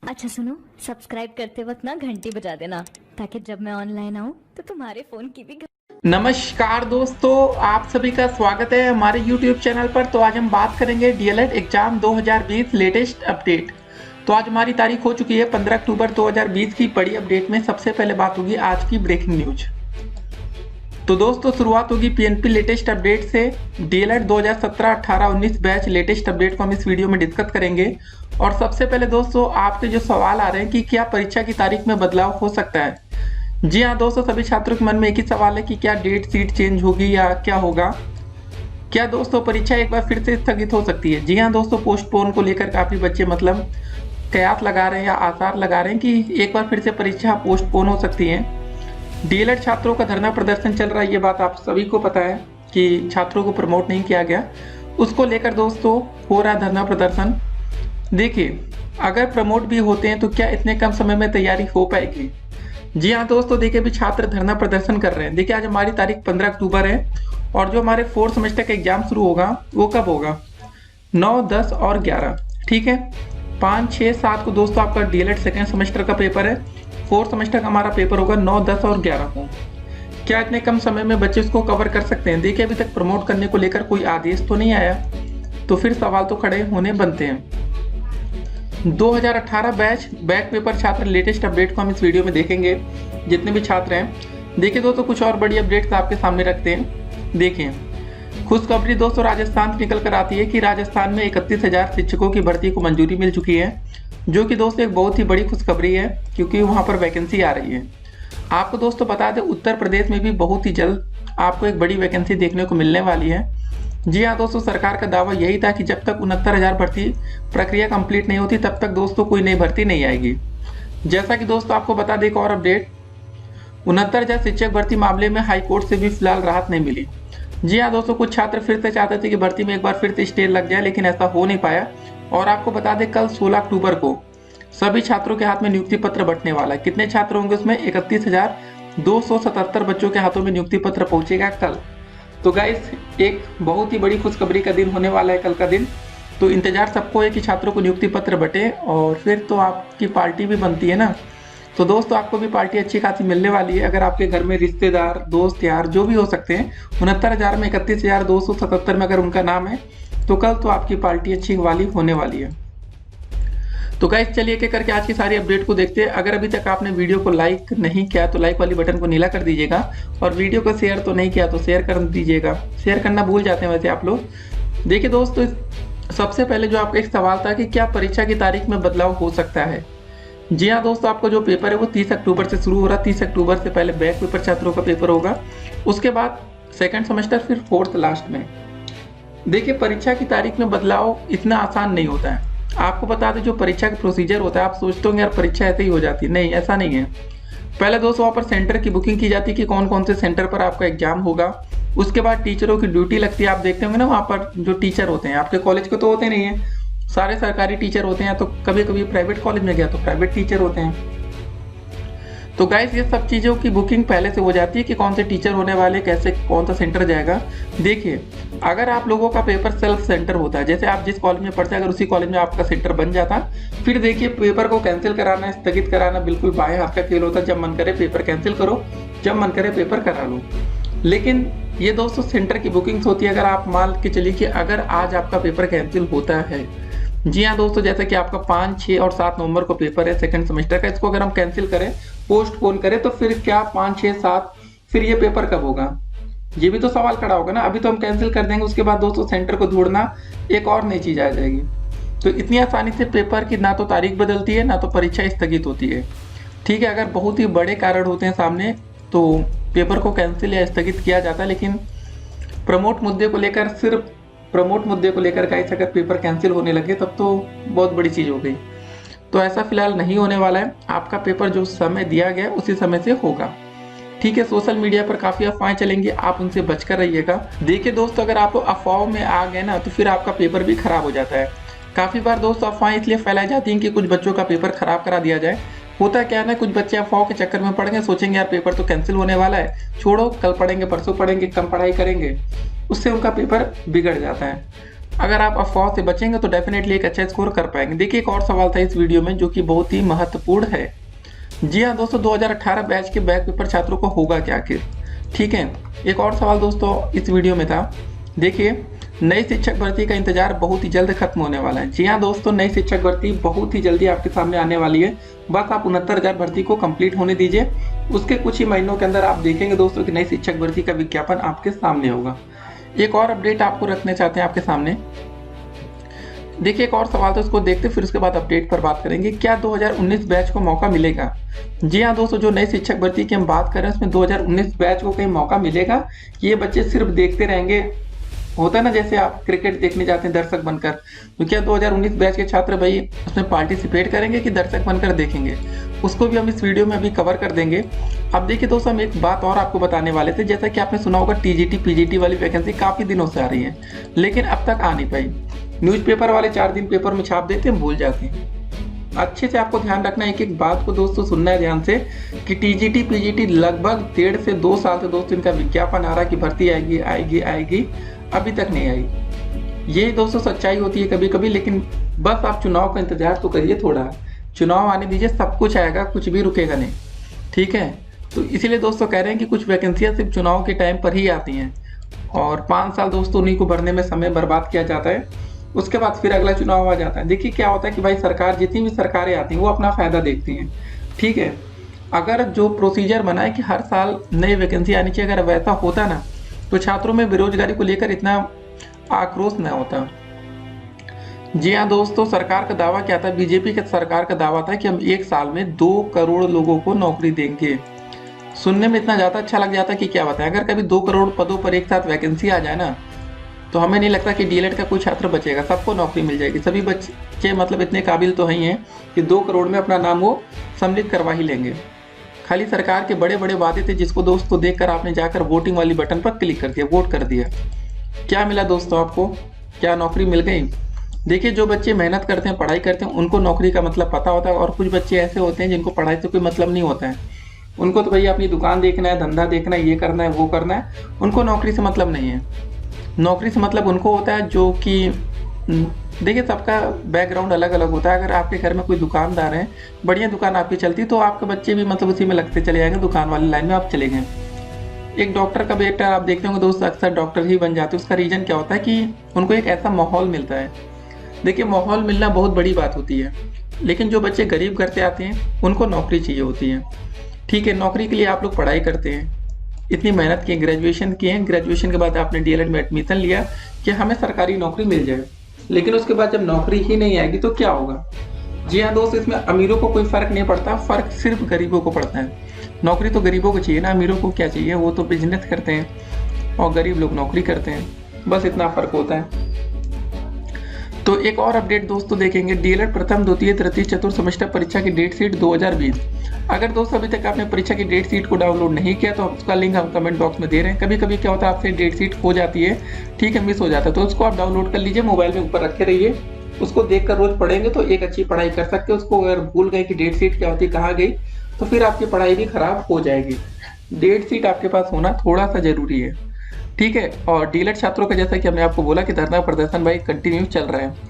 अच्छा सुनो, सब्सक्राइब करते वक्त ना घंटी बजा देना ताकि जब मैं ऑनलाइन आऊँ तो तुम्हारे फोन की भी नमस्कार दोस्तों, आप सभी का स्वागत है हमारे YouTube चैनल पर। तो आज हम बात करेंगे डीएलएड एग्जाम 2020 लेटेस्ट अपडेट। तो आज हमारी तारीख हो चुकी है 15 अक्टूबर 2020 की बड़ी अपडेट में सबसे पहले बात होगी आज की ब्रेकिंग न्यूज। तो दोस्तों शुरुआत होगी पीएनपी लेटेस्ट अपडेट से। डीएलएड 2017, 18, 19 बैच लेटेस्ट अपडेट को हम इस वीडियो में डिस्कस करेंगे। और सबसे पहले दोस्तों आपके जो सवाल आ रहे हैं कि क्या परीक्षा की तारीख में बदलाव हो सकता है। जी हाँ दोस्तों, सभी छात्रों के मन में एक ही सवाल है कि क्या डेट सीट चेंज होगी या क्या होगा। क्या दोस्तों परीक्षा एक बार फिर से स्थगित हो सकती है। जी हाँ दोस्तों, पोस्टपोन को लेकर काफ़ी बच्चे मतलब कयास लगा रहे हैं या आसार लगा रहे हैं कि एक बार फिर से परीक्षा पोस्टपोन हो सकती है। डीएलएड छात्रों का धरना प्रदर्शन चल रहा है, ये बात आप सभी को पता है कि छात्रों को प्रमोट नहीं किया गया, उसको लेकर दोस्तों हो रहा धरना प्रदर्शन। देखिए अगर प्रमोट भी होते हैं तो क्या इतने कम समय में तैयारी हो पाएगी। जी हाँ दोस्तों, देखिए अभी छात्र धरना प्रदर्शन कर रहे हैं। देखिए आज हमारी तारीख 15 अक्टूबर है और जो हमारे 4th सेमेस्टर का एग्जाम शुरू होगा वो कब होगा, 9, 10 और 11। ठीक है, 5, 6, 7 को दोस्तों आपका डीएलएड सेकेंड सेमेस्टर का पेपर है। 4th सेमेस्टर का हमारा पेपर होगा 9, 10 और 11 को। क्या इतने कम समय में बच्चे उसको कवर कर सकते हैं। देखिए अभी तक प्रमोट करने को लेकर कोई आदेश तो नहीं आया, तो फिर सवाल तो खड़े होने बनते हैं। 2018 बैच बैक पेपर छात्र लेटेस्ट अपडेट को हम इस वीडियो में देखेंगे, जितने भी छात्र हैं। देखिए दोस्तों कुछ और बड़ी अपडेट्स आपके सामने रखते हैं। देखिए खुशखबरी दोस्तों राजस्थान से निकल कर आती है कि राजस्थान में 31,000 शिक्षकों की भर्ती को मंजूरी मिल चुकी है, जो कि दोस्तों एक बहुत ही बड़ी खुशखबरी है क्योंकि वहाँ पर वैकेंसी आ रही है। आपको दोस्तों बता दें उत्तर प्रदेश में भी बहुत ही जल्द आपको एक बड़ी वैकेंसी देखने को मिलने वाली है। जी हाँ दोस्तों, सरकार का दावा यही था कि जब तक 69,000 भर्ती प्रक्रिया कंप्लीट नहीं होती तब तक दोस्तों कोई नई भर्ती नहीं आएगी। जैसा कि दोस्तों आपको बता दें एक और अपडेट, 69,000 शिक्षक भर्ती मामले में हाईकोर्ट से भी फिलहाल राहत नहीं मिली। जी हाँ दोस्तों, कुछ छात्र फिर से चाहते थे कि भर्ती में एक बार फिर से स्टे लग जाए, लेकिन ऐसा हो नहीं पाया। और आपको बता दें कल 16 अक्टूबर को सभी छात्रों के हाथ में नियुक्ति पत्र बंटने वाला है। कितने छात्र होंगे उसमें, 31,277 बच्चों के हाथों में नियुक्ति पत्र पहुंचेगा कल। तो गाइस एक बहुत ही बड़ी खुशखबरी का दिन होने वाला है कल का दिन। तो इंतजार सबको है कि छात्रों को नियुक्ति पत्र बटे और फिर तो आपकी पार्टी भी बनती है ना। तो दोस्तों आपको भी पार्टी अच्छी खासी मिलने वाली है। अगर आपके घर में रिश्तेदार दोस्त यार जो भी हो सकते हैं, 69,000 में 31,277 में अगर उनका नाम है तो कल तो आपकी पार्टी अच्छी वाली होने वाली है। तो गाइस चलिए क्या करके आज की सारी अपडेट को देखते हैं। अगर अभी तक आपने वीडियो को लाइक नहीं किया तो लाइक वाली बटन को नीला कर दीजिएगा, और वीडियो को शेयर तो नहीं किया तो शेयर कर दीजिएगा। शेयर करना भूल जाते हैं वैसे आप लोग। देखिए दोस्तों सबसे पहले जो आपका एक सवाल था कि क्या परीक्षा की तारीख में बदलाव हो सकता है। जी हाँ दोस्तों, आपका जो पेपर है वो 30 अक्टूबर से शुरू हो रहा है। 30 अक्टूबर से पहले बैक पेपर छात्रों का पेपर होगा, उसके बाद सेकेंड सेमेस्टर, फिर 4th लास्ट में। देखिए परीक्षा की तारीख में बदलाव इतना आसान नहीं होता है। आपको बता दें जो परीक्षा का प्रोसीजर होता है, आप सोचते होंगे यार परीक्षा ऐसे ही हो जाती है, नहीं ऐसा नहीं है। पहले दोस्तों वहाँ पर सेंटर की बुकिंग की जाती है कि कौन कौन से सेंटर पर आपका एग्जाम होगा। उसके बाद टीचरों की ड्यूटी लगती है। आप देखते होंगे ना वहाँ पर जो टीचर होते हैं, आपके कॉलेज के तो होते नहीं है, सारे सरकारी टीचर होते हैं, तो कभी कभी प्राइवेट कॉलेज में गया तो प्राइवेट टीचर होते हैं। तो गाइस ये सब चीज़ों की बुकिंग पहले से हो जाती है कि कौन से टीचर होने वाले, कैसे कौन सा सेंटर जाएगा। देखिए अगर आप लोगों का पेपर सेल्फ सेंटर होता है, जैसे आप जिस कॉलेज में पढ़ते हैं अगर उसी कॉलेज में आपका सेंटर बन जाता, फिर देखिए पेपर को कैंसिल कराना, स्थगित कराना बिल्कुल बाएं हाथ का खेल होता है। जब मन करे पेपर कैंसिल करो, जब मन करे पेपर करा लो। लेकिन ये दोस्तों सेंटर की बुकिंग्स होती है। अगर आप मान के चलिए कि अगर आज आपका पेपर कैंसिल होता है, जी हाँ दोस्तों, जैसे कि आपका 5, 6 और 7 नवंबर को पेपर है सेकंड सेमेस्टर का, इसको अगर हम कैंसिल करें, पोस्टपोन करें, तो फिर क्या 5, 6, 7 फिर ये पेपर कब होगा, ये भी तो सवाल खड़ा होगा ना। अभी तो हम कैंसिल कर देंगे, उसके बाद दोस्तों सेंटर को ढूंढना एक और नई चीज आ जाएगी। तो इतनी आसानी से पेपर की ना तो तारीख बदलती है ना तो परीक्षा स्थगित होती है। ठीक है, अगर बहुत ही बड़े कारण होते हैं सामने तो पेपर को कैंसिल या स्थगित किया जाता है। लेकिन प्रमोट मुद्दे को लेकर, सिर्फ प्रमोट मुद्दे को लेकर गाइस अगर पेपर कैंसिल होने लगे तब तो बहुत बड़ी चीज़ हो गई। तो ऐसा फिलहाल नहीं होने वाला है। आपका पेपर जो समय दिया गया उसी समय से होगा। ठीक है, सोशल मीडिया पर काफ़ी अफवाहें चलेंगी, आप उनसे बचकर रहिएगा। देखिए दोस्तों अगर आप अफवाहों में आ गए ना तो फिर आपका पेपर भी खराब हो जाता है। काफ़ी बार दोस्तों अफवाहें इसलिए फैलाई जाती हैं कि कुछ बच्चों का पेपर खराब करा दिया जाए। होता क्या है ना, कुछ बच्चे अफवाहों के चक्कर में पड़ेंगे, सोचेंगे यार पेपर तो कैंसिल होने वाला है, छोड़ो कल पढ़ेंगे परसों पढ़ेंगे, कम पढ़ाई करेंगे, उससे उनका पेपर बिगड़ जाता है। अगर आप अफवाह से बचेंगे तो डेफिनेटली एक अच्छा स्कोर कर पाएंगे। देखिए एक और सवाल था इस वीडियो में जो कि बहुत ही महत्वपूर्ण है। जी हाँ दोस्तों, 2018 बैच के बैक पेपर छात्रों को होगा क्या आखिर? ठीक है, एक और सवाल दोस्तों इस वीडियो में था। देखिए, नई शिक्षक भर्ती का इंतजार बहुत ही जल्द खत्म होने वाला है। जी हाँ दोस्तों, नई शिक्षक भर्ती बहुत ही जल्दी आपके सामने आने वाली है। बस आप 69,000 भर्ती को कंप्लीट होने दीजिए, उसके कुछ ही महीनों के अंदर आप देखेंगे दोस्तों कि नई शिक्षक भर्ती का विज्ञापन आपके सामने होगा। एक और अपडेट आपको रखने चाहते हैं आपके सामने। देखिए एक और सवाल तो उसको देखते फिर उसके बाद अपडेट पर बात करेंगे। क्या 2019 बैच को मौका मिलेगा? जी हाँ दोस्तों, जो नई शिक्षक भर्ती की हम बात कर रहे हैं उसमें 2019 बैच को कहीं मौका मिलेगा? ये बच्चे सिर्फ देखते रहेंगे? होता है ना, जैसे आप क्रिकेट देखने जाते हैं दर्शक बनकर, तो क्या 2019 बैच के छात्र भाई उसमें पार्टिसिपेट करेंगे कि दर्शक बनकर देखेंगे? उसको भी हम इस वीडियो में अभी कवर कर देंगे। अब देखिए दोस्तों, हम एक बात और आपको बताने वाले थे। जैसा कि आपने सुना होगा टीजीटी पीजीटी वाली वैकेंसी काफ़ी दिनों से आ रही है, लेकिन अब तक आ नहीं पाई। न्यूज़पेपर वाले 4 दिन पेपर में छाप देते हैं, भूल जाते हैं। अच्छे से आपको ध्यान रखना है, एक बात को दोस्तों सुनना है ध्यान से कि टीजीटी पीजीटी लगभग 1.5 से 2 साल से दोस्तों इनका विज्ञापन आ रहा है कि भर्ती आएगी आएगी आएगी, अभी तक नहीं आई। ये दोस्तों सच्चाई होती है कभी कभी, लेकिन बस आप चुनाव का इंतजार तो करिए थोड़ा, चुनाव आने दीजिए, सब कुछ आएगा, कुछ भी रुकेगा नहीं। ठीक है, तो इसीलिए दोस्तों कह रहे हैं कि कुछ वैकेंसियाँ सिर्फ चुनाव के टाइम पर ही आती हैं और 5 साल दोस्तों उन्हीं को भरने में समय बर्बाद किया जाता है। उसके बाद फिर अगला चुनाव आ जाता है। देखिए क्या होता है कि भाई सरकार, जितनी भी सरकारें आती हैं वो अपना फायदा देखती हैं। ठीक है, अगर जो प्रोसीजर बना है कि हर साल नई वैकेंसी आनी चाहिए, अगर वैसा होता ना तो छात्रों में बेरोजगारी को लेकर इतना आक्रोश न होता। जी हाँ दोस्तों, सरकार का दावा क्या था? बीजेपी के सरकार का दावा था कि हम 1 साल में 2 करोड़ लोगों को नौकरी देंगे। सुनने में इतना ज़्यादा अच्छा लग जाता कि क्या बताएं। अगर कभी 2 करोड़ पदों पर एक साथ वैकेंसी आ जाए ना, तो हमें नहीं लगता कि डीएलएड का कोई छात्र बचेगा, सबको नौकरी मिल जाएगी। सभी बच्चे मतलब इतने काबिल तो ही हैं कि 2 करोड़ में अपना नाम वो सम्मिलित करवा ही लेंगे। खाली सरकार के बड़े बड़े वादे थे जिसको दोस्तों देखकर आपने जाकर वोटिंग वाली बटन पर क्लिक कर दिया, वोट कर दिया। क्या मिला दोस्तों आपको? क्या नौकरी मिल गई? देखिए जो बच्चे मेहनत करते हैं, पढ़ाई करते हैं, उनको नौकरी का मतलब पता होता है, और कुछ बच्चे ऐसे होते हैं जिनको पढ़ाई से कोई मतलब नहीं होता है। उनको तो भैया अपनी दुकान देखना है, धंधा देखना है, ये करना है वो करना है, उनको नौकरी से मतलब नहीं है। नौकरी से मतलब उनको होता है जो कि देखिए सबका बैकग्राउंड अलग अलग होता है। अगर आपके घर में कोई दुकानदार है, बढ़िया दुकान आपकी चलती, तो आपके बच्चे भी मतलब उसी में लगते चले जाएंगे, दुकान वाली लाइन में आप चले गए। एक डॉक्टर का बेटा आप देखते होंगे दोस्त, अक्सर डॉक्टर ही बन जाते हैं। उसका रीज़न क्या होता है कि उनको एक ऐसा माहौल मिलता है। देखिए माहौल मिलना बहुत बड़ी बात होती है, लेकिन जो बच्चे गरीब घर से आते हैं उनको नौकरी चाहिए होती है। ठीक है, नौकरी के लिए आप लोग पढ़ाई करते हैं, इतनी मेहनत की, ग्रेजुएशन किए हैं, ग्रेजुएशन के बाद आपने डीएलएड में एडमिशन लिया कि हमें सरकारी नौकरी मिल जाए, लेकिन उसके बाद जब नौकरी ही नहीं आएगी तो क्या होगा? जी हाँ दोस्त, इसमें अमीरों को कोई फ़र्क नहीं पड़ता, फ़र्क सिर्फ गरीबों को पड़ता है। नौकरी तो गरीबों को चाहिए ना, अमीरों को क्या चाहिए? वो तो बिजनेस करते हैं और गरीब लोग नौकरी करते हैं, बस इतना फ़र्क होता है। तो एक और अपडेट दोस्तों देखेंगे, डीएलएड प्रथम द्वितीय तृतीय चतुर्थ सेमेस्टर परीक्षा की डेट शीट 2020। अगर दोस्तों अभी तक आपने परीक्षा की डेट शीट को डाउनलोड नहीं किया तो उसका लिंक हम कमेंट बॉक्स में दे रहे हैं। कभी कभी क्या होता है आपसे डेट शीट हो जाती है, ठीक है, मिस हो जाता है, तो उसको आप डाउनलोड कर लीजिए, मोबाइल में ऊपर रखे रहिए, उसको देखकर रोज पढ़ेंगे तो एक अच्छी पढ़ाई कर सकते हैं। उसको अगर भूल गए कि डेट शीट क्या होती है, कहाँ गई, तो फिर आपकी पढ़ाई भी खराब हो जाएगी। डेट शीट आपके पास होना थोड़ा सा जरूरी है। ठीक है, और डीएलएड छात्रों का जैसा कि हमने आपको बोला कि धरना प्रदर्शन भाई कंटिन्यू चल रहा है।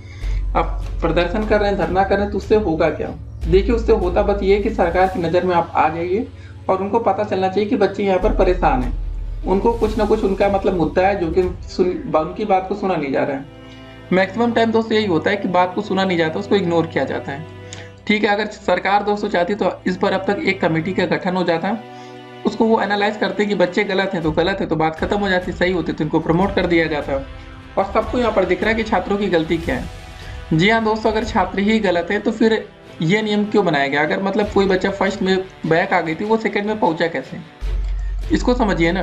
आप प्रदर्शन कर रहे हैं, धरना कर रहे हैं, तो उससे होगा क्या? देखिए उससे होता बस ये कि सरकार की नज़र में आप आ जाइए और उनको पता चलना चाहिए कि बच्चे यहाँ पर परेशान हैं, उनको कुछ ना कुछ उनका मतलब मुद्दा है जो कि उनकी बात को सुना नहीं जा रहा है। मैक्सिमम टाइम दोस्तों यही होता है कि बात को सुना नहीं जाता, उसको इग्नोर किया जाता है। ठीक है, अगर सरकार दोस्तों चाहती तो इस पर अब तक एक कमेटी का गठन हो जाता, उसको वो एनालाइज करते कि बच्चे गलत हैं तो गलत है, तो बात खत्म हो जाती, सही होती तो इनको प्रमोट कर दिया जाता। और सबको यहाँ पर दिख रहा है कि छात्रों की गलती क्या है। जी हाँ दोस्तों, अगर छात्र ही गलत है तो फिर ये नियम क्यों बनाया गया? अगर मतलब कोई बच्चा फर्स्ट में बैक आ गई थी, वो सेकंड में पहुंचा कैसे? इसको समझिए ना।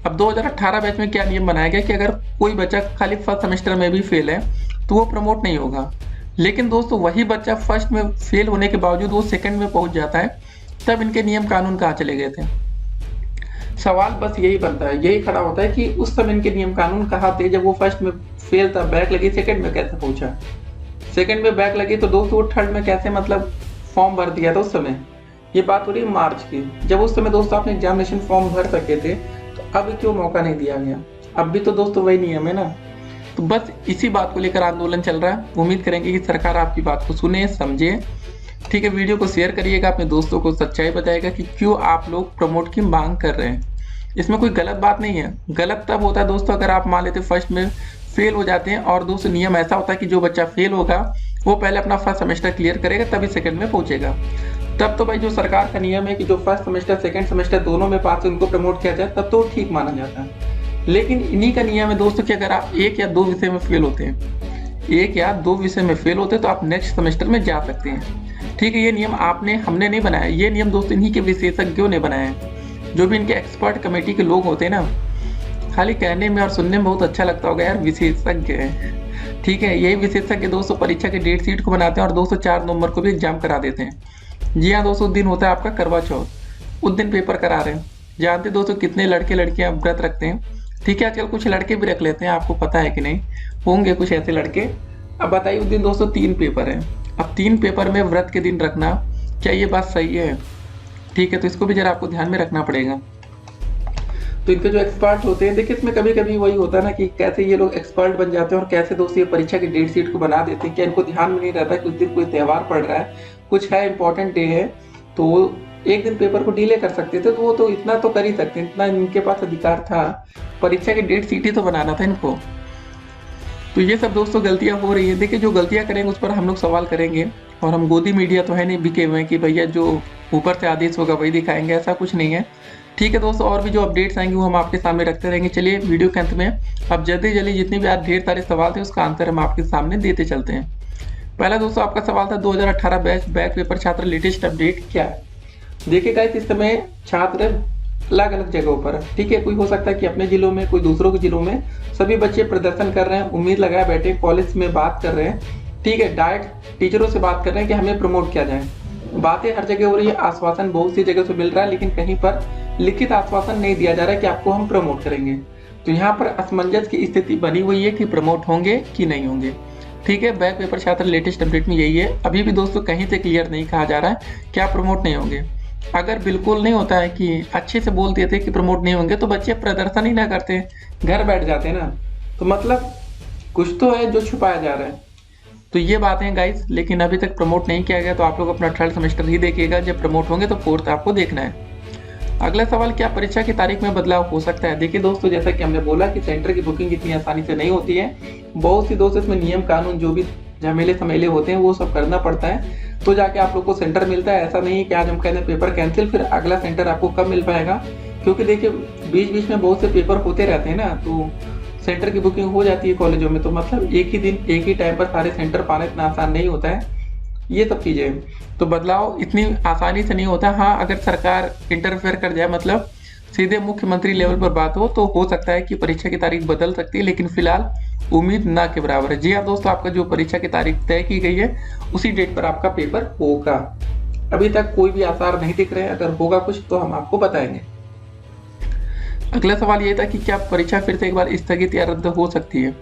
अब 2018 बैच में क्या नियम बनाया गया कि अगर कोई बच्चा खाली फर्स्ट सेमेस्टर में भी फेल है तो वो प्रमोट नहीं होगा, लेकिन दोस्तों वही बच्चा फर्स्ट में फेल होने के बावजूद वो सेकंड में पहुंच जाता है, तब इनके नियम कानून कहाँ चले गए थे? सवाल बस यही बनता है, यही खड़ा होता है कि उस समय इनके नियम कानून कहाँ थे जब वो फर्स्ट में फेल था, बैक लगी, सेकंड में कैसे पहुंचा? सेकंड में बैक लगी तो दोस्तों थर्ड में कैसे मतलब फॉर्म भर दिया था उस समय? ये बात हो रही है मार्च की, जब उस समय दोस्तों आपने एग्जामिनेशन फॉर्म भर सके थे, तो अब क्यों मौका नहीं दिया गया? अब भी तो दोस्तों वही नियम है ना। तो बस इसी बात को लेकर आंदोलन चल रहा है। उम्मीद करेंगे कि सरकार आपकी बात को सुने, समझे। ठीक है, वीडियो को शेयर करिएगा, अपने दोस्तों को सच्चाई बताइएगा कि क्यों आप लोग प्रमोट की मांग कर रहे हैं। इसमें कोई गलत बात नहीं है। गलत तब होता है दोस्तों अगर आप मान लेते फर्स्ट में फेल हो जाते हैं, और दोस्तों नियम ऐसा होता है कि जो बच्चा फेल होगा वो पहले अपना फर्स्ट सेमेस्टर क्लियर करेगा तभी सेकंड में पहुंचेगा। तब तो भाई जो सरकार का नियम है कि जो फर्स्ट सेमेस्टर सेकंड सेमेस्टर दोनों में पास उनको प्रमोट किया जाए, तब तो ठीक माना जाता है। लेकिन इन्हीं का नियम है दोस्तों कि अगर आप 1 या 2 विषय में फेल होते हैं, 1 या 2 विषय में फेल होते हैं तो आप नेक्स्ट सेमेस्टर में जा सकते हैं। ठीक है, ये नियम हमने नहीं बनाया, ये नियम दोस्तों इन्हीं के विशेषज्ञों ने बनाया है। जो भी इनके एक्सपर्ट कमेटी के लोग होते हैं ना, खाली कहने में और सुनने में बहुत अच्छा लगता होगा यार, विशेषज्ञ है। ठीक है, यही विशेषज्ञ दोस्तों परीक्षा के डेट शीट को बनाते हैं और दोस्तों 4 नवंबर को भी एग्जाम करा देते हैं। जी हाँ दोस्तों, दिन होता है आपका करवा चौथ, उस दिन पेपर करा रहे हैं। जानते दोस्तों कितने लड़के लड़कियां व्रत रखते हैं। ठीक है, आजकल कुछ लड़के भी रख लेते हैं, आपको पता है कि नहीं, होंगे कुछ ऐसे लड़के। अब बताइए उस दिन दोस्तों 3 पेपर है। अब 3 पेपर में व्रत के दिन रखना, क्या ये बात सही है? ठीक है, तो इसको भी जरा आपको ध्यान में रखना पड़ेगा। तो इनके जो एक्सपर्ट होते हैं, देखिए इसमें कभी कभी वही होता है ना कि कैसे ये लोग एक्सपर्ट बन जाते हैं और कैसे दोस्तों ये परीक्षा की डेट शीट को बना देते हैं। क्या इनको ध्यान में नहीं रहता कि उस दिन कोई त्यौहार पड़ रहा है, कुछ है इंपॉर्टेंट डे है, तो एक दिन पेपर को डिले कर सकते थे। तो वो तो इतना तो कर ही सकते हैं, इतना इनके पास अधिकार था। परीक्षा की डेट शीट ही तो बनाना था इनको। तो ये सब दोस्तों गलतियां हो रही है। देखिए जो गलतियां करेंगे उस पर हम लोग सवाल करेंगे, और हम गोदी मीडिया तो है नहीं बिके हुए हैं कि भैया जो ऊपर से आदेश होगा वही दिखाएंगे, ऐसा कुछ नहीं है। ठीक है दोस्तों, और भी जो अपडेट्स आएंगे वो हम आपके सामने रखते रहेंगे। चलिए वीडियो के अंत में अब जल्दी जल्दी जितने भी आज ढेर सारे सवाल थे उसका आंसर हम आपके सामने देते चलते हैं। पहला दोस्तों आपका सवाल था 2018 बैच पेपर छात्र लेटेस्ट अपडेट क्या है। देखिए गाइस, इस समय छात्र अलग अलग जगहों पर, ठीक है, कोई हो सकता है कि अपने जिलों में, कोई दूसरों के जिलों में, सभी बच्चे प्रदर्शन कर रहे हैं, उम्मीद लगाए बैठे, कॉलेज में बात कर रहे हैं। ठीक है, डायरेक्ट टीचरों से बात कर रहे हैं कि हमें प्रमोट किया जाए। बातें हर जगह हो रही है, आश्वासन बहुत सी जगह से मिल रहा है, लेकिन कहीं पर लिखित आश्वासन नहीं दिया जा रहा है कि आपको हम प्रमोट करेंगे। तो यहाँ पर असमंजस की स्थिति बनी हुई है कि प्रमोट होंगे कि नहीं होंगे। ठीक है, बैक पेपर छात्र लेटेस्ट अपडेट में यही है। अभी भी दोस्तों कहीं से क्लियर नहीं कहा जा रहा है क्या प्रमोट नहीं होंगे। अगर बिल्कुल नहीं होता है कि अच्छे से बोल देते कि प्रमोट नहीं होंगे तो बच्चे प्रदर्शन ही ना करते, घर बैठ जाते ना। तो मतलब कुछ तो है जो छुपाया जा रहा है। तो ये बातें हैं गाइस, लेकिन अभी तक प्रमोट नहीं किया गया। तो आप लोग अपना 3rd सेमेस्टर ही देखिएगा, जब प्रमोट होंगे तो 4th आपको देखना है। अगला सवाल, क्या परीक्षा की तारीख में बदलाव हो सकता है। देखिए दोस्तों, जैसा कि हमने बोला कि सेंटर की बुकिंग इतनी आसानी से नहीं होती है। बहुत सी दोस्तों इसमें नियम कानून जो भी झमेले समेले होते हैं वो सब करना पड़ता है, तो जाके आप लोग को सेंटर मिलता है। ऐसा नहीं है कि आज हम कहते हैं पेपर कैंसिल, फिर अगला सेंटर आपको कब मिल पाएगा, क्योंकि देखिए बीच बीच में बहुत से पेपर होते रहते हैं ना, तो सेंटर की बुकिंग हो जाती है कॉलेजों में। तो मतलब एक ही दिन एक ही टाइम पर सारे सेंटर पाना इतना आसान नहीं होता है। ये सब चीज़ें, तो बदलाव इतनी आसानी से नहीं होता। हाँ, अगर सरकार इंटरफेयर कर जाए, मतलब सीधे मुख्यमंत्री लेवल पर बात हो, तो हो सकता है कि परीक्षा की तारीख बदल सकती है, लेकिन फिलहाल उम्मीद ना के बराबर है। जी हाँ दोस्तों, आपका जो परीक्षा की तारीख तय की गई है उसी डेट पर आपका पेपर होगा। अभी तक कोई भी आसार नहीं दिख रहे हैं, अगर होगा कुछ तो हम आपको बताएंगे। अगला सवाल ये था कि क्या परीक्षा फिर से एक बार स्थगित या रद्द हो सकती है।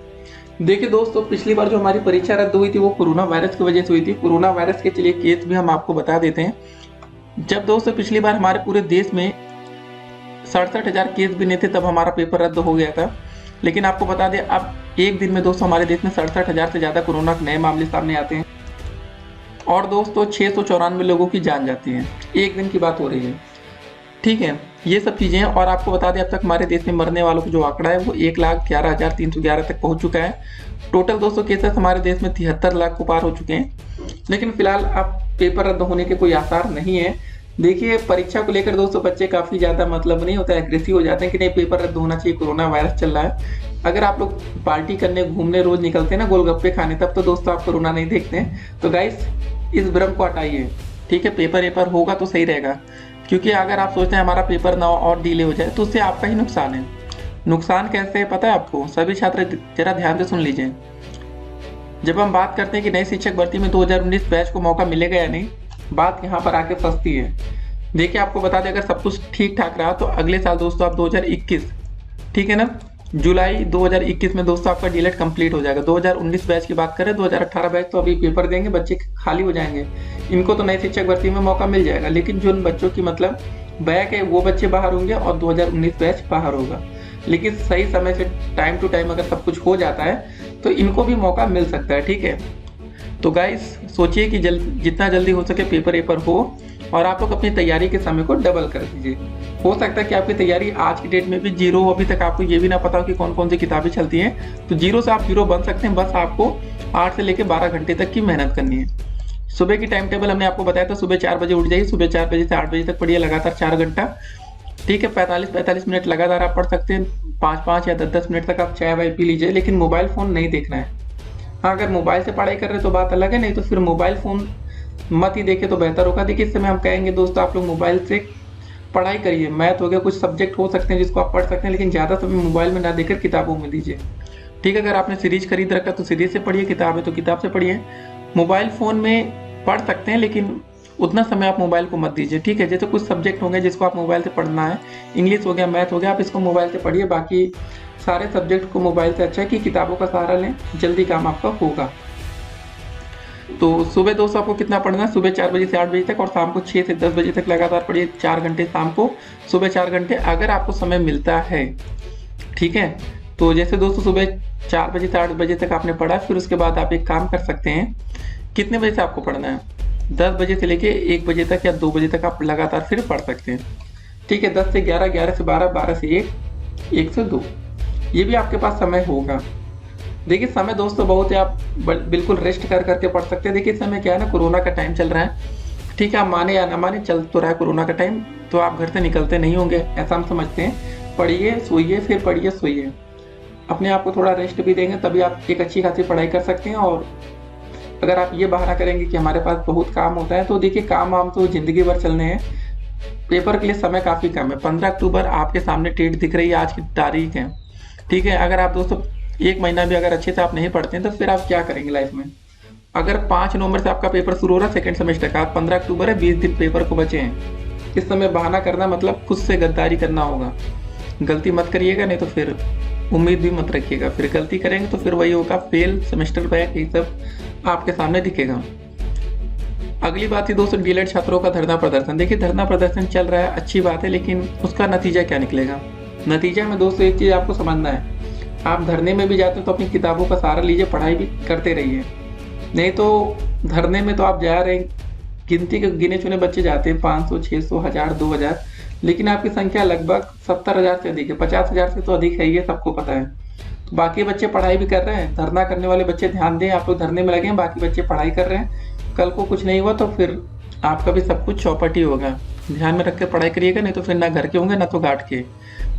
देखिए दोस्तों, पिछली बार जो हमारी परीक्षा रद्द हुई थी वो कोरोना वायरस की वजह से हुई थी। कोरोना वायरस के चलिए केस भी हम आपको बता देते हैं। जब दोस्तों पिछली बार हमारे पूरे देश में 67,000 केस भी नहीं थे, तब हमारा पेपर रद्द हो गया था। लेकिन आपको बता दें, अब एक दिन में दोस्तों हमारे देश में 67,000 से ज़्यादा कोरोना के नए मामले सामने आते हैं, और दोस्तों 694 लोगों की जान जाती है। एक दिन की बात हो रही है। ठीक है, ये सब चीज़ें हैं। और आपको बता दें, अब तक हमारे देश में मरने वालों का जो आंकड़ा है वो 1,11,311 तक पहुंच चुका है। टोटल दोस्तों केसेस हमारे देश में 73 लाख को पार हो चुके हैं। लेकिन फिलहाल अब पेपर रद्द होने के कोई आसार नहीं है। देखिए, परीक्षा को लेकर दोस्तों बच्चे काफ़ी ज़्यादा मतलब नहीं होता है, एग्रेसिव हो जाते हैं कि नहीं पेपर रद्द होना चाहिए, कोरोना वायरस चल रहा है। अगर आप लोग पार्टी करने घूमने रोज निकलते हैं ना, गोलगप्पे खाने, तब तो दोस्तों आप कोरोना नहीं देखते हैं। तो गाइस, इस भ्रम को हटाइए। ठीक है, पेपर होगा तो सही रहेगा, क्योंकि अगर आप सोचते हैं हमारा पेपर ना और डिले हो जाए तो उससे आपका ही नुकसान है। नुकसान कैसे है पता है आपको? सभी छात्र जरा ध्यान से सुन लीजिए। जब हम बात करते हैं कि नई शिक्षक भर्ती में 2019 बैच को मौका मिलेगा या नहीं, बात यहाँ पर आके फंसती है। देखिए, आपको बता दें, अगर सब कुछ ठीक ठाक रहा तो अगले साल दोस्तों आप 2021, ठीक है ना, जुलाई 2021 में दोस्तों आपका डीलेट कंप्लीट हो जाएगा। 2019 बैच की बात करें, 2018 बैच तो अभी पेपर देंगे, बच्चे खाली हो जाएंगे, इनको तो नई शिक्षक भर्ती में मौका मिल जाएगा। लेकिन जो बच्चों की मतलब बैक है वो बच्चे बाहर होंगे और 2019 बैच बाहर होगा। लेकिन सही समय से टाइम टू टाइम अगर सब कुछ हो जाता है तो इनको भी मौका मिल सकता है, ठीक है। तो गाइस सोचिए कि जितना जल्दी हो सके पेपर हो, और आप लोग अपनी तैयारी के समय को डबल कर दीजिए। हो सकता है कि आपकी तैयारी आज की डेट में भी जीरो, अभी तक आपको ये भी ना पता हो कि कौन कौन सी किताबें चलती हैं, तो जीरो से आप हीरो बन सकते हैं। बस आपको 8 से लेकर 12 घंटे तक की मेहनत करनी है। सुबह की टाइम टेबल हमने आपको बताया था, सुबह 4 बजे उठ जाइए, सुबह 4 बजे से 8 बजे तक पढ़िए लगातार 4 घंटा, ठीक है। 45 मिनट लगातार आप पढ़ सकते हैं, 5 या 10 मिनट तक आप चाय वाय पी लीजिए, लेकिन मोबाइल फ़ोन नहीं देखना है। हाँ, अगर मोबाइल से पढ़ाई कर रहे हैं तो बात अलग है, नहीं तो फिर मोबाइल फ़ोन मत ही देखे तो बेहतर होगा। देखिए इस समय हम कहेंगे दोस्तों आप लोग मोबाइल से पढ़ाई करिए, मैथ हो गया, कुछ सब्जेक्ट हो सकते हैं जिसको आप पढ़ सकते हैं, लेकिन ज़्यादा समय मोबाइल में ना देकर किताबों में दीजिए, ठीक है। अगर आपने सीरीज खरीद रखा तो सीरीज से पढ़िए, किताब है तो किताब से पढ़िए। मोबाइल फ़ोन में पढ़ सकते हैं लेकिन उतना समय आप मोबाइल को मत दीजिए, ठीक है। जैसे कुछ सब्जेक्ट हो गए जिसको आप मोबाइल से पढ़ना है, इंग्लिश हो गया, मैथ हो गया, आप इसको मोबाइल से पढ़िए। बाकी सारे सब्जेक्ट को मोबाइल से अच्छा है कि किताबों का सहारा लें, जल्दी काम आपका होगा। तो सुबह दोस्तों आपको कितना पढ़ना है, सुबह 4 बजे से 8 बजे तक, और शाम को 6 से 10 बजे तक लगातार पढ़िए 4 घंटे, शाम को सुबह 4 घंटे अगर आपको समय मिलता है, ठीक है। तो जैसे दोस्तों सुबह 4 बजे से 8 बजे तक आपने पढ़ा, फिर उसके बाद आप एक काम कर सकते हैं। कितने बजे से आपको पढ़ना है, 10 बजे से लेके 1 बजे तक या 2 बजे तक आप लगातार फिर पढ़ सकते हैं, ठीक है। 10 से 11, 11 से 12, 12 से 1, 1 से 2, ये भी आपके पास समय होगा। देखिए समय दोस्तों बहुत है, आप बिल्कुल रेस्ट कर करके पढ़ सकते हैं। देखिए इस समय क्या है ना, कोरोना का टाइम चल रहा है, ठीक है। आप माने या ना माने, चल तो रहा है कोरोना का टाइम, तो आप घर से निकलते नहीं होंगे, ऐसा हम समझते हैं। पढ़िए, सोइए, फिर पढ़िए, सोइए। अपने आप को थोड़ा रेस्ट भी देंगे तभी आप एक अच्छी खासी पढ़ाई कर सकते हैं। और अगर आप ये बहाना करेंगे कि हमारे पास बहुत काम होता है, तो देखिए काम वाम तो ज़िंदगी भर चलने हैं, पेपर के लिए समय काफ़ी कम है। 15 अक्टूबर आपके सामने डेट दिख रही है, आज की तारीख है, ठीक है। अगर आप दोस्तों 1 महीना भी अगर अच्छे से आप नहीं पढ़ते हैं तो फिर आप क्या करेंगे लाइफ में। अगर 5 नवंबर से आपका पेपर शुरू हो रहा है सेकेंड सेमेस्टर का, 15 अक्टूबर है, 20 दिन पेपर को बचे हैं। इस समय बहाना करना मतलब खुद से गद्दारी करना होगा। गलती मत करिएगा, नहीं तो फिर उम्मीद भी मत रखिएगा, फिर गलती करेंगे तो फिर वही होगा, फेल, सेमेस्टर बैक, ये सब आपके सामने दिखेगा। अगली बात है दोस्तों डीएलएड छात्रों का धरना प्रदर्शन। देखिए धरना प्रदर्शन चल रहा है, अच्छी बात है, लेकिन उसका नतीजा क्या निकलेगा। नतीजा में दोस्तों एक चीज़ आपको समझना है, आप धरने में भी जाते हो तो अपनी किताबों का सहारा लीजिए, पढ़ाई भी करते रहिए। नहीं तो धरने में तो आप जा रहे हैं, गिनती के गिने चुने बच्चे जाते हैं, 500, 600, 1000, 2000, लेकिन आपकी संख्या लगभग 70,000 से अधिक है, 50,000 से तो अधिक है, ये सबको पता है। तो बाकी बच्चे पढ़ाई भी कर रहे हैं, धरना करने वाले बच्चे ध्यान दें, आप लोग धरने में लगे हैं, बाकी बच्चे पढ़ाई कर रहे हैं। कल को कुछ नहीं हुआ तो फिर आपका भी सब कुछ चौपट ही होगा। ध्यान में रख कर पढ़ाई करिएगा, नहीं तो फिर ना घर के होंगे ना तो घाट के।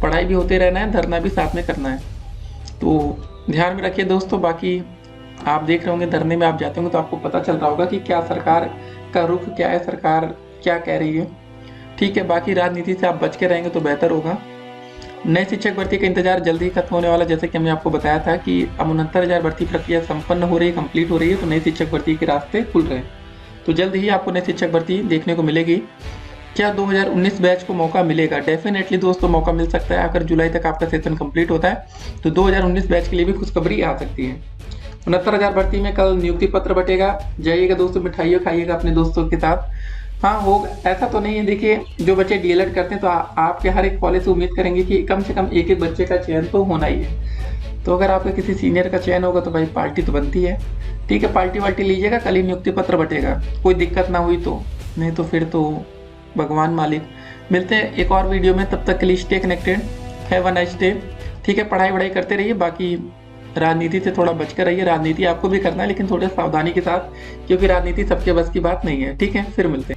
पढ़ाई भी होते रहना है, धरना भी साथ में करना है, तो ध्यान में रखिए दोस्तों। बाकी आप देख रहे होंगे धरने में आप जाते होंगे तो आपको पता चल रहा होगा कि क्या सरकार का रुख क्या है, सरकार क्या कह रही है, ठीक है। बाकी राजनीति से आप बच के रहेंगे तो बेहतर होगा। नए शिक्षक भर्ती का इंतजार जल्द ही खत्म होने वाला, जैसे कि हमने आपको बताया था कि अब 69,000 भर्ती प्रक्रिया संपन्न हो रही है, कंप्लीट हो रही है, तो नई शिक्षक भर्ती के रास्ते खुल रहे हैं। तो जल्द ही आपको नई शिक्षक भर्ती देखने को मिलेगी। क्या 2019 बैच को मौका मिलेगा? डेफिनेटली दोस्तों मौका मिल सकता है। अगर जुलाई तक आपका सेशन कंप्लीट होता है तो 2019 बैच के लिए भी खुशखबरी आ सकती है। 69,000 भर्ती में कल नियुक्ति पत्र बटेगा, जाइएगा दोस्तों, मिठाइयों खाइएगा अपने दोस्तों के साथ। हाँ होगा, ऐसा तो नहीं है। देखिए जो बच्चे डीएलएड करते हैं तो आपके हर एक कॉलेज से उम्मीद करेंगे कि कम से कम एक बच्चे का चयन तो होना ही है। तो अगर आपके किसी सीनियर का चयन होगा तो भाई पार्टी तो बनती है, ठीक है। पार्टी वार्टी लीजिएगा, कल ही नियुक्ति पत्र बटेगा, कोई दिक्कत ना हुई तो, नहीं तो फिर तो भगवान मालिक। मिलते हैं एक और वीडियो में, तब तक के लिए stay connected, have a nice day, ठीक है। पढ़ाई वढ़ाई करते रहिए, बाकी राजनीति से थोड़ा बचकर रहिए। राजनीति आपको भी करना है लेकिन थोड़े सावधानी के साथ, क्योंकि राजनीति सबके बस की बात नहीं है, ठीक है। फिर मिलते हैं।